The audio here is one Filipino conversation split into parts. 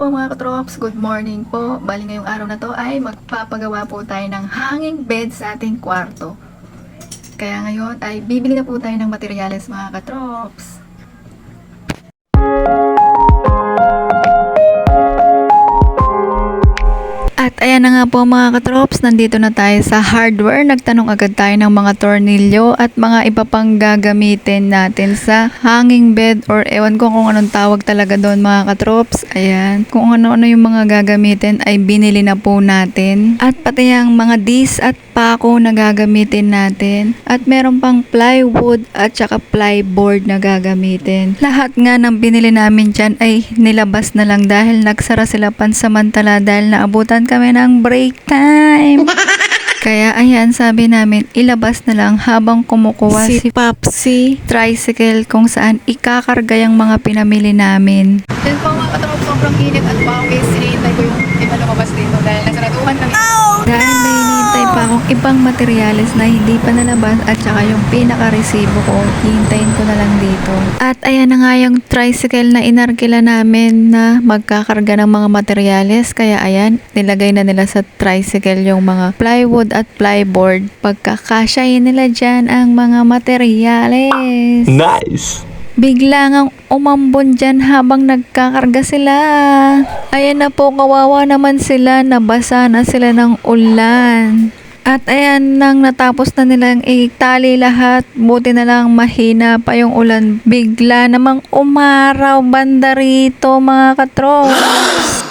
po mga katrops, good morning po. Bali ngayong araw na to ay magpapagawa po tayo ng hanging bed sa ating kwarto. Kaya ngayon ay bibili na po tayo ng materyales mga katrops. At ayan na nga po mga katrops, nandito na tayo sa hardware. Nagtanong agad tayo ng mga tornilyo at mga iba pang gagamitin natin sa hanging bed or ewan ko kung anong tawag talaga doon mga katrops. Ayan, kung ano-ano yung mga gagamitin ay binili na po natin. At pati yung mga disc at pako na gagamitin natin. At meron pang plywood at saka plyboard na gagamitin. Lahat nga ng binili namin dyan ay nilabas na lang dahil nagsara sila pansamantala dahil naabutan kami ng break time. Kaya ayan, sabi namin ilabas na lang habang kumukuha si Popsi tricycle kung saan ikakarga yung mga pinamili namin. Yan po mga katropa, sobrang init at pawis. Sinihintay ko yung iba lumabas dito dahil nasaraduhan kami. Dahil may hinihintay pa akong ibang materyales na hindi pa nalabas at saka yung pinaka-resibo ko, hihintayin ko na lang dito. At ayan na nga yung tricycle na inarkila namin na magkakarga ng mga materyales. Kaya ayan, nilagay na nila sa tricycle yung mga plywood at plyboard. Pagkakasyahin nila dyan ang mga materyales. Nice! Bigla ngang umambon dyan habang nagkakarga sila. Ayan na po, kawawa naman sila, nabasa na sila ng ulan. At ayan, nang natapos na nilang itali lahat, buti na lang mahina pa yung ulan. Bigla namang umaraw banda rito mga katrops.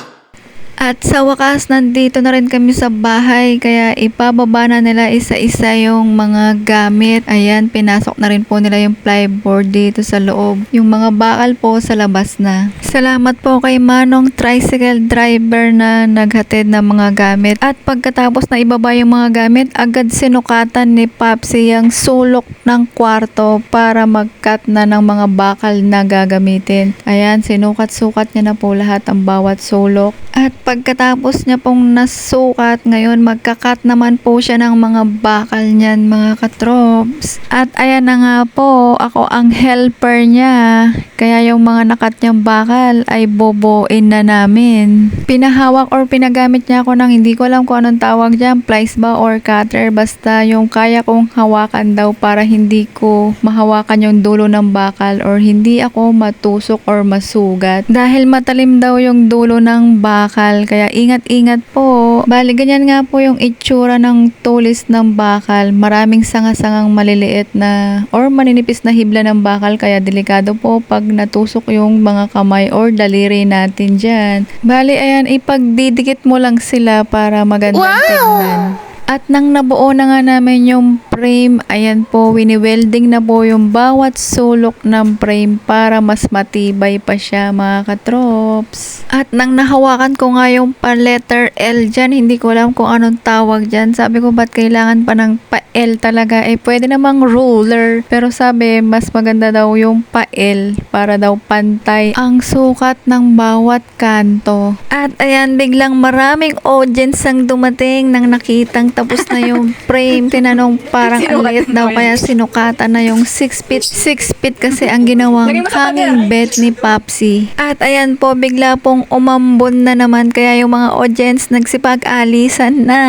At sa wakas, nandito na rin kami sa bahay, kaya ipababa na nila isa-isa yung mga gamit. Ayan, pinasok na rin po nila yung plyboard dito sa loob. Yung mga bakal po sa labas na. Salamat po kay Manong tricycle driver na naghatid ng mga gamit. At pagkatapos na ibaba yung mga gamit, agad sinukatan ni Popsi yung sulok ng kwarto para mag-cut na ng mga bakal na gagamitin. Ayan, sinukat-sukat niya na po lahat ang bawat sulok. At pagkatapos niya pong nasukat, ngayon magkakat naman po siya ng mga bakal niyan mga katrops. At ayan na nga po, ako ang helper niya. Kaya yung mga nakat niyang bakal ay boboin na namin. Pinahawak or pinagamit niya ako ng hindi ko alam kung anong tawag dyan, plies ba or cutter. Basta yung kaya kong hawakan daw para hindi ko mahawakan yung dulo ng bakal or hindi ako matusok or masugat. Dahil matalim daw yung dulo ng bakal. Kaya ingat-ingat po. Bali, ganyan nga po yung itsura ng tulis ng bakal. Maraming sanga-sangang maliliit na or maninipis na hibla ng bakal. Kaya delikado po pag natusok yung mga kamay or daliri natin dyan. Bali, ayan, ipagdidikit mo lang sila para magandang tingnan. At nang nabuo na nga namin yung frame, ayan po, wini-welding na po yung bawat sulok ng frame para mas matibay pa siya mga katrops. At nang nahawakan ko nga yung pa-letter L dyan, hindi ko alam kung anong tawag dyan. Sabi ko, ba't kailangan pa ng pa-L talaga? Eh, pwede namang ruler. Pero sabi, mas maganda daw yung pa-L para daw pantay ang sukat ng bawat kanto. At ayan, biglang maraming audience ang dumating nang nakitang tapos na yung frame. Tinanong parang ang liit daw kaya sinukatan na yung 6 feet. 6 feet kasi ang ginawang hanging bed ni Popsi. At ayan po, bigla pong umambon na naman kaya yung mga audience nagsipag-alisan na.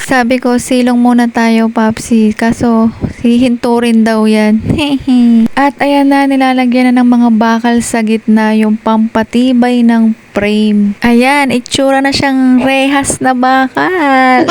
Sabi ko, silong muna tayo Popsi. Kaso, hihinto rin daw yan. At ayan na, nilalagyan na ng mga bakal sa gitna yung pampatibay ng frame. Ayan, itsura na siyang rehas na bakal.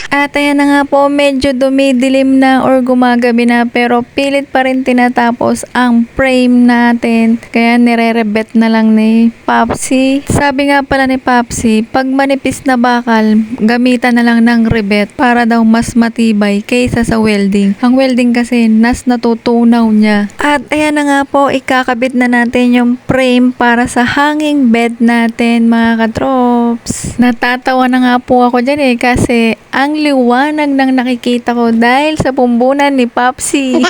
At ayan na nga po, medyo dumidilim na or gumagabi na pero pilit pa rin tinatapos ang frame natin. Kaya nire-rebet na lang ni Popsi. Sabi nga pala ni Popsi, pag manipis na bakal, gamitan na lang ng rebet para daw mas matibay kaysa sa welding. Ang welding kasi nas natutunaw niya. At ayan na nga po, ikakabit na natin yung frame para sa hanging bed natin mga katrops. Natatawa na nga po ako dyan kasi ang liwanag ng nakikita ko dahil sa pumbunan ni Popsi.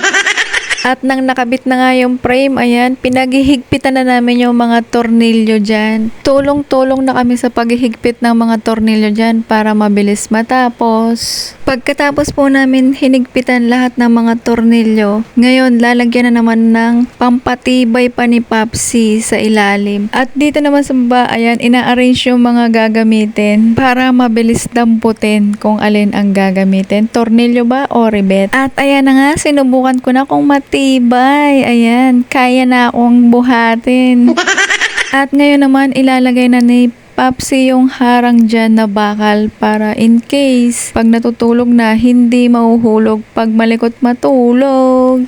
At nang nakabit na nga yung frame, ayan, pinaghihigpitan na namin yung mga tornilyo dyan. Tulong-tulong na kami sa paghihigpit ng mga tornilyo dyan para mabilis matapos. Pagkatapos po namin hinigpitan lahat ng mga tornilyo, ngayon lalagyan na naman ng pampatibay pa ni Papsi sa ilalim. At dito naman sa baba, ayan, ina-arrange yung mga gagamitin para mabilis damputin kung alin ang gagamitin. Tornilyo ba o ribet? At ayan na nga, sinubukan ko na kung matibay. Ayan, kaya na akong buhatin. At ngayon naman, ilalagay na ni Papsi yung harang dyan na bakal para in case pag natutulog na, hindi mahuhulog pag malikot matulog.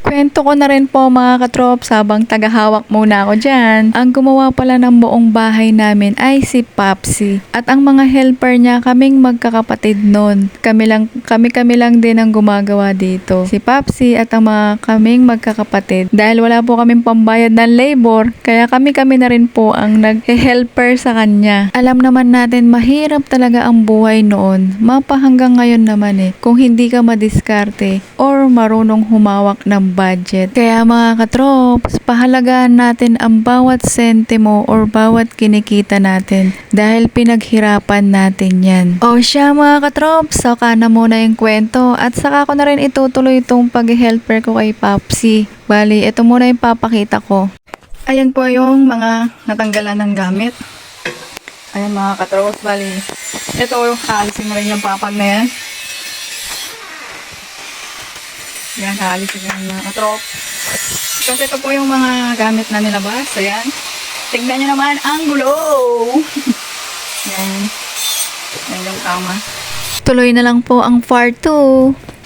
Kwento ko na rin po mga katrops habang tagahawak muna ako dyan. Ang gumawa pala ng buong bahay namin ay si Papsi. At ang mga helper niya kaming magkakapatid nun. Kami lang din ang gumagawa dito. Si Papsi at ang mga kaming magkakapatid. Dahil wala po kaming pambayad ng labor, kaya kami na rin po ang nag-helper sa kanya. Alam naman natin mahirap talaga ang buhay noon. Mapa hanggang ngayon naman kung hindi ka madiskarte or marunong humawak ng budget. Kaya mga katrops, pahalagaan natin ang bawat sentimo or bawat kinikita natin dahil pinaghirapan natin yan. O siya mga katrops, saka na muna yung kwento at saka ko na rin itutuloy itong pag-helper ko kay Papsi. Bali, ito muna yung papakita ko. Ayan po yung mga natanggalan ng gamit. Ayan mga katrops, bali, ito yung haalisin mo rin yung papag na yan. Yan, haalisin yung mga katrop. Kasi ito po yung mga gamit na nilabas. Ayan. Tignan nyo naman ang gulo. Yan. Yan yung kama. Tuloy na lang po ang part 2.